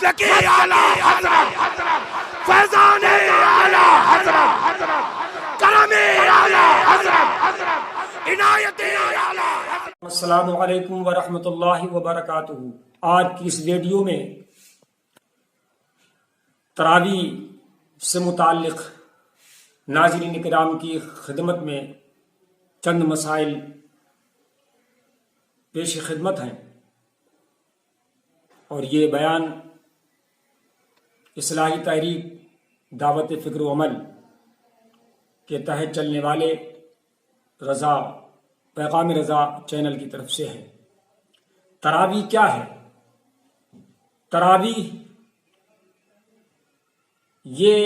مسلکی اعلیٰ حضرت فیضان اعلیٰ حضرت کرم اعلیٰ حضرت عنایت اعلیٰ حضرت۔ السلام علیکم ورحمۃ اللہ وبرکاتہ۔ آج کی اس ویڈیو میں تراویح سے متعلق ناظرین کرام کی خدمت میں چند مسائل پیش خدمت ہیں، اور یہ بیان اصلاحی تحریک دعوت فکر و عمل کے تحت چلنے والے رضا پیغام رضا چینل کی طرف سے ہے۔ تراویح کیا ہے؟ تراویح یہ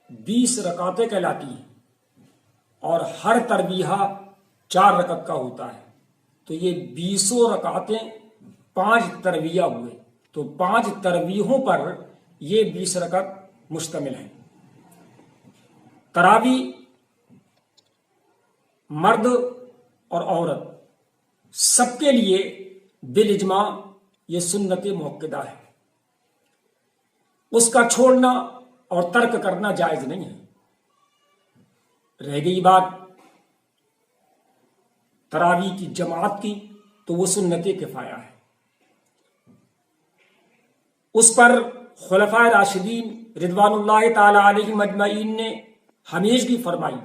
20 رکعتیں کہلاتی ہیں، اور ہر تراویح 4 رکعت کا ہوتا ہے، تو یہ 20 رکعتیں 5 تراویح ہوئے، تو 5 تراویحوں پر یہ 20 رکعت مشتمل ہے۔ تراویح مرد اور عورت سب کے لیے بالاجماع یہ سنت مؤکدہ ہے، اس کا چھوڑنا اور ترک کرنا جائز نہیں ہے۔ رہ گئی بات تراویح کی جماعت کی، تو وہ سنت کفایہ ہے، اس پر خلفائے راشدین رضوان اللہ تعالی علیہم اجمعین نے ہمیشگی فرمائی،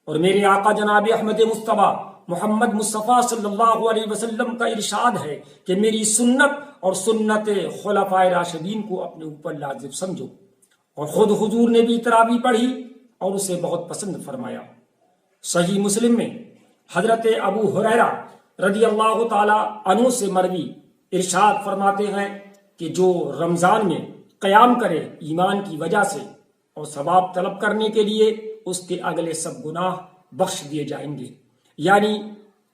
اور میرے آقا جناب احمد مصطفیٰ محمد مصطفیٰ صلی اللہ علیہ وسلم کا ارشاد ہے کہ میری سنت اور سنت خلفائے راشدین کو اپنے اوپر لازم سمجھو، اور خود حضور نے بھی تراویح پڑھی اور اسے بہت پسند فرمایا۔ صحیح مسلم میں حضرت ابو ہریرہ رضی اللہ تعالی عنہ سے مروی ارشاد فرماتے ہیں کہ جو رمضان میں قیام کرے ایمان کی وجہ سے اور ثواب طلب کرنے کے لیے، اس کے اگلے سب گناہ بخش دیے جائیں گے۔ یعنی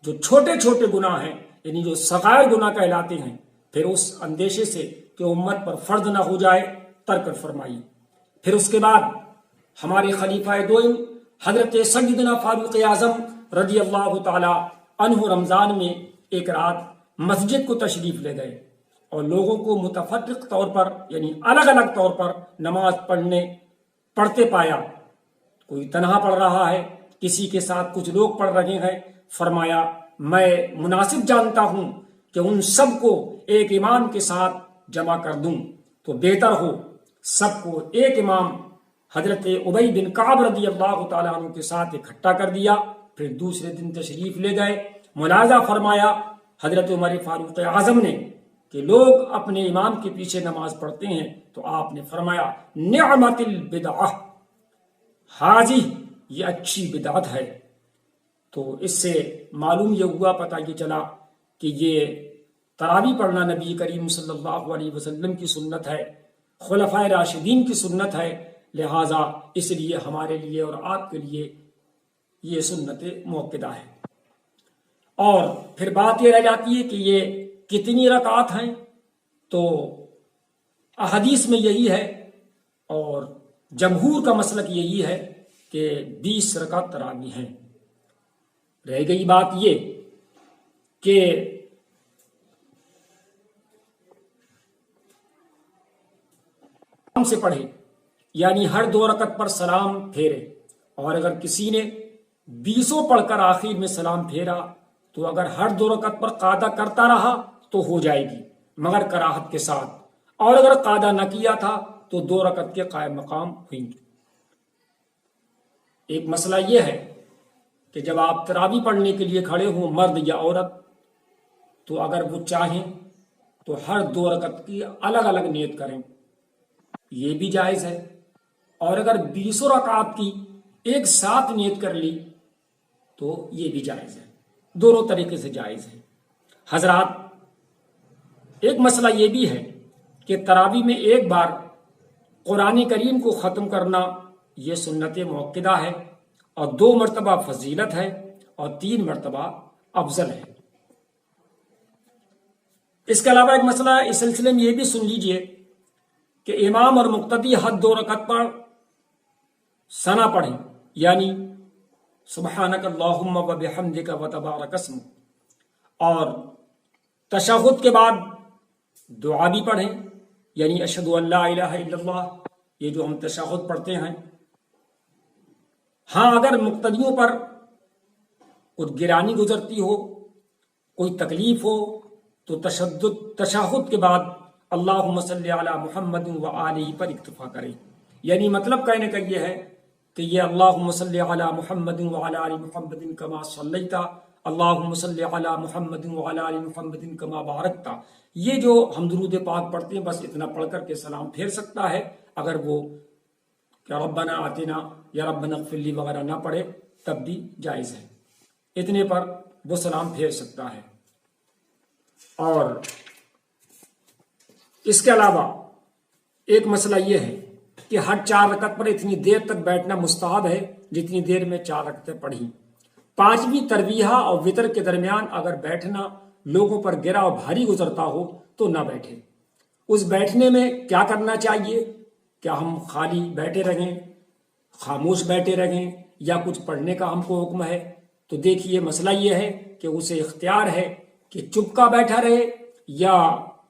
جو چھوٹے چھوٹے گناہ ہیں، یعنی جو صغائر گناہ کہلاتے ہیں، پھر اس اندیشے سے کہ امت پر فرض نہ ہو جائے ترک فرمائی۔ پھر اس کے بعد ہمارے خلیفہ دوئم حضرت سیدنا فاروق اعظم رضی اللہ تعالی عنہ رمضان میں ایک رات مسجد کو تشریف لے گئے، اور لوگوں کو متفرق طور پر یعنی الگ الگ طور پر نماز پڑھتے پایا۔ کوئی تنہا پڑھ رہا ہے، کسی کے ساتھ کچھ لوگ پڑھ رہے ہیں۔ فرمایا میں مناسب جانتا ہوں کہ ان سب کو ایک امام کے ساتھ جمع کر دوں، تو بہتر ہو سب کو ایک امام حضرت ابی بن کعب رضی اللہ تعالیٰ عنہ کے ساتھ اکٹھا کر دیا۔ پھر دوسرے دن تشریف لے گئے، ملاحظہ فرمایا حضرت عمر فاروق اعظم نے کہ لوگ اپنے امام کے پیچھے نماز پڑھتے ہیں، تو آپ نے فرمایا نعمت البدعہ، حاجی یہ اچھی بدعت ہے۔ تو اس سے معلوم یہ ہوا، پتہ یہ چلا کہ یہ تراویح پڑھنا نبی کریم صلی اللہ علیہ وسلم کی سنت ہے، خلفائے راشدین کی سنت ہے، لہٰذا اس لیے ہمارے لیے اور آپ کے لیے یہ سنت مؤکدہ ہے۔ اور پھر بات یہ رہ جاتی ہے کہ یہ کتنی رکعات ہیں، تو احادیث میں یہی ہے، اور جمہور کا مسلک یہی ہے کہ 20 رکعت تراویح ہیں۔ رہ گئی بات یہ کہ سے پڑھے، یعنی ہر 2 رکعت پر سلام پھیرے، اور اگر کسی نے 20 پڑھ کر آخر میں سلام پھیرا، تو اگر ہر 2 رکعت پر قاعدہ کرتا رہا تو ہو جائے گی، مگر کراہت کے ساتھ، اور اگر قاعدہ نہ کیا تھا تو 2 رکعت کے قائم مقام ہوئیں گے۔ ایک مسئلہ یہ ہے کہ جب آپ تراویح پڑھنے کے لیے کھڑے ہوں، مرد یا عورت، تو اگر وہ چاہیں تو ہر 2 رکعت کی الگ الگ نیت کریں، یہ بھی جائز ہے، اور اگر 20 رکعات کی ایک ساتھ نیت کر لی تو یہ بھی جائز ہے، دونوں طریقے سے جائز ہے۔ حضرات ایک مسئلہ یہ بھی ہے کہ تراویح میں ایک بار قرآن کریم کو ختم کرنا یہ سنت مؤکدہ ہے، اور 2 مرتبہ فضیلت ہے، اور 3 مرتبہ افضل ہے۔ اس کے علاوہ ایک مسئلہ اس سلسلے میں یہ بھی سن لیجئے کہ امام اور مقتدی ہر 2 رکعت پر ثنا پڑھیں، یعنی سبحانک اللہم و بحمدک و تبارک اسمک، اور تشہد کے بعد دعا بھی پڑھیں، یعنی اشہد ان لا الہ الا اللہ، یہ جو ہم تشہد پڑھتے ہیں۔ ہاں اگر مقتدیوں پر کچھ گرانی گزرتی ہو، کوئی تکلیف ہو، تو تشہد کے بعد اللہم صلی علی محمد و آلہ پر اکتفا کریں۔ یعنی مطلب کہنے کا یہ ہے کہ یہ اللہم صلی علی محمد و علی آل محمد کما صلیت، اللہم صلی علی محمد و علی آل محمد کما بارکت، یہ جو ہم درود پاک پڑھتے ہیں بس اتنا پڑھ کر کے سلام پھیر سکتا ہے۔ اگر وہ کہ ربنا آتنا یا ربنا اغفر لی وغیرہ نہ پڑھے تب بھی جائز ہے، اتنے پر وہ سلام پھیر سکتا ہے۔ اور اس کے علاوہ ایک مسئلہ یہ ہے کہ ہر 4 رکعت پر اتنی دیر تک بیٹھنا مستحب ہے جتنی دیر میں 4 رکعتیں پڑھی۔ 5ویں ترویحہ اور وطر کے درمیان اگر بیٹھنا لوگوں پر گرا اور بھاری گزرتا ہو تو نہ بیٹھے۔ اس بیٹھنے میں کیا کرنا چاہیے؟ کیا ہم خالی بیٹھے رہیں، خاموش بیٹھے رہیں، یا کچھ پڑھنے کا ہم کو حکم ہے؟ تو دیکھیے مسئلہ یہ ہے کہ اسے اختیار ہے کہ چپ کا بیٹھا رہے، یا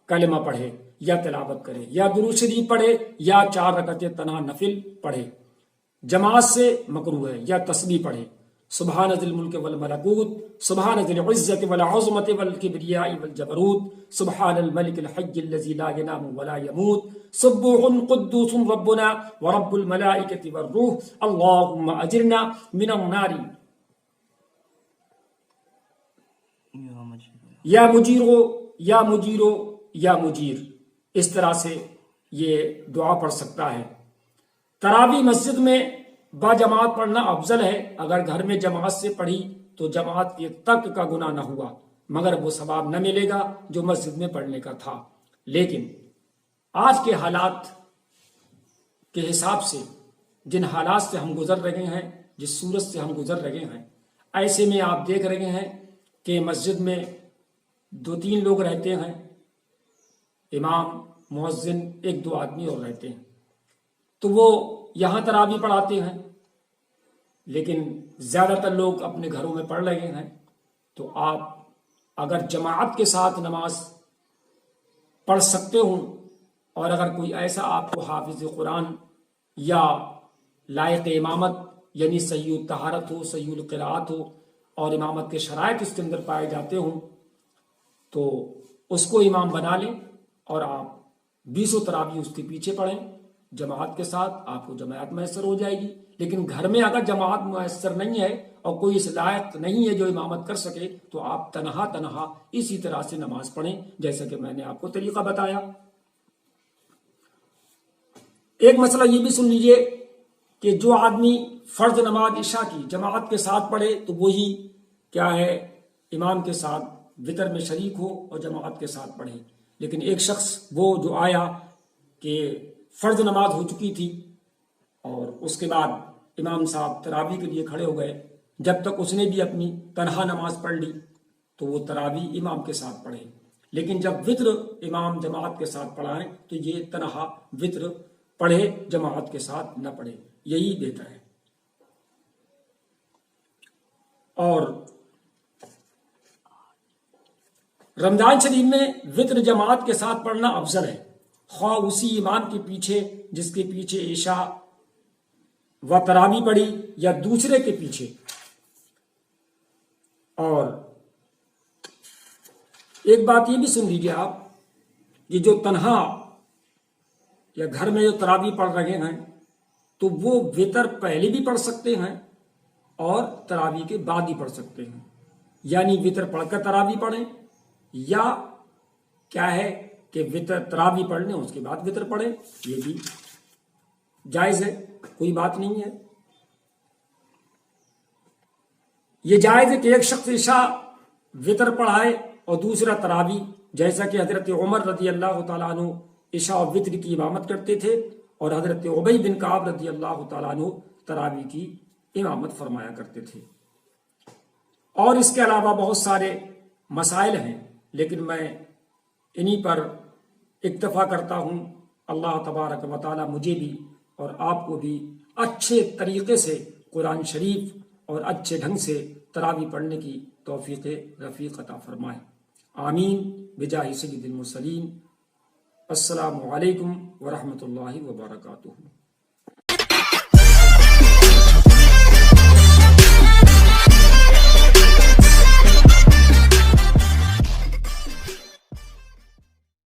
کلمہ پڑھے، یا تلاوت کرے، یا درود شریف پڑھے، یا 4 رکعتیں تنہا نفل پڑھے۔ جماعت سے مکروہ ہے، یا تسبیح پڑھے، سبحان ذی الملک والملکوت، سبحان ذی العزت والعظمت والکبریاء والجبروت، سبحان الملک الحی الذی لا ینام ولا یموت، سبوح قدوس ربنا ورب الملائکۃ والروح، اللہم اجرنا من النار یا مجیرو یا مجیرو یا مجیر۔ اس طرح سے یہ دعا پڑھ سکتا ہے۔ تراویح مسجد میں با جماعت پڑھنا افضل ہے۔ اگر گھر میں جماعت سے پڑھی تو جماعت کے ترک کا گناہ نہ ہوا، مگر وہ ثواب نہ ملے گا جو مسجد میں پڑھنے کا تھا۔ لیکن آج کے حالات کے حساب سے، جن حالات سے ہم گزر رہے ہیں، جس صورت سے ہم گزر رہے ہیں، ایسے میں آپ دیکھ رہے ہیں کہ مسجد میں 2-3 لوگ رہتے ہیں، امام، مؤذن، 1-2 آدمی اور رہتے ہیں، تو وہ یہاں تراویح پڑھاتے ہیں، لیکن زیادہ تر لوگ اپنے گھروں میں پڑھ رہے ہیں۔ تو آپ اگر جماعت کے ساتھ نماز پڑھ سکتے ہوں، اور اگر کوئی ایسا آپ کو حافظ قرآن یا لائق امامت یعنی صحیح الطہارت ہو، صحیح القراءت ہو، اور امامت کے شرائط اس کے اندر پائے جاتے ہوں، تو اس کو امام بنا لیں اور آپ 20 تراویح اس کے پیچھے پڑھیں جماعت کے ساتھ، آپ کو جماعت میسر ہو جائے گی۔ لیکن گھر میں اگر جماعت میسر نہیں ہے اور کوئی اس لائق نہیں ہے جو امامت کر سکے، تو آپ تنہا اسی طرح سے نماز پڑھیں جیسا کہ میں نے آپ کو طریقہ بتایا۔ ایک مسئلہ یہ بھی سن لیجئے کہ جو آدمی فرض نماز عشاء کی جماعت کے ساتھ پڑھے تو وہی کیا ہے، امام کے ساتھ وطر میں شریک ہو اور جماعت کے ساتھ پڑھے۔ لیکن ایک شخص وہ جو آیا کہ فرض نماز ہو چکی تھی اور اس کے بعد امام صاحب تراویح کے لیے کھڑے ہو گئے، جب تک اس نے بھی اپنی تنہا نماز پڑھ لی تو وہ تراویح امام کے ساتھ پڑھے۔ لیکن جب وطر امام جماعت کے ساتھ پڑھائیں تو یہ تنہا وطر پڑھے، جماعت کے ساتھ نہ پڑھے، یہی بہتر ہے۔ اور رمضان شریف میں وطر جماعت کے ساتھ پڑھنا افضل ہے، خواہ اسی امام کے پیچھے جس کے پیچھے عشاء و تراویح پڑھی یا دوسرے کے پیچھے۔ اور ایک بات یہ بھی سن لیجیے آپ، یہ جو تنہا یا گھر میں جو تراویح پڑھ رہے ہیں تو وہ وطر پہلے بھی پڑھ سکتے ہیں اور تراویح کے بعد ہی پڑھ سکتے ہیں، یعنی وطر پڑھ کر تراویح پڑھیں، یا کیا ہے کہ وطر تراویح پڑھ لیں اس کے بعد وطر پڑھیں، یہ بھی جائز ہے، کوئی بات نہیں ہے۔ یہ جائز ہے کہ ایک شخص عشاء وطر پڑھائے اور دوسرا تراویح، جیسا کہ حضرت عمر رضی اللہ تعالیٰ عنہ عشاء و وطر کی امامت کرتے تھے، اور حضرت ابی بن کعب رضی اللہ تعالیٰ عنہ تراویح کی امامت فرمایا کرتے تھے۔ اور اس کے علاوہ بہت سارے مسائل ہیں، لیکن میں انہی پر اکتفا کرتا ہوں۔ اللہ تبارک و تعالیٰ مجھے بھی اور آپ کو بھی اچھے طریقے سے قرآن شریف اور اچھے ڈھنگ سے تراویح پڑھنے کی توفیق رفیق عطا فرمائے، آمین بجاہ سید المرسلین السلام علیکم ورحمۃ اللہ وبرکاتہ.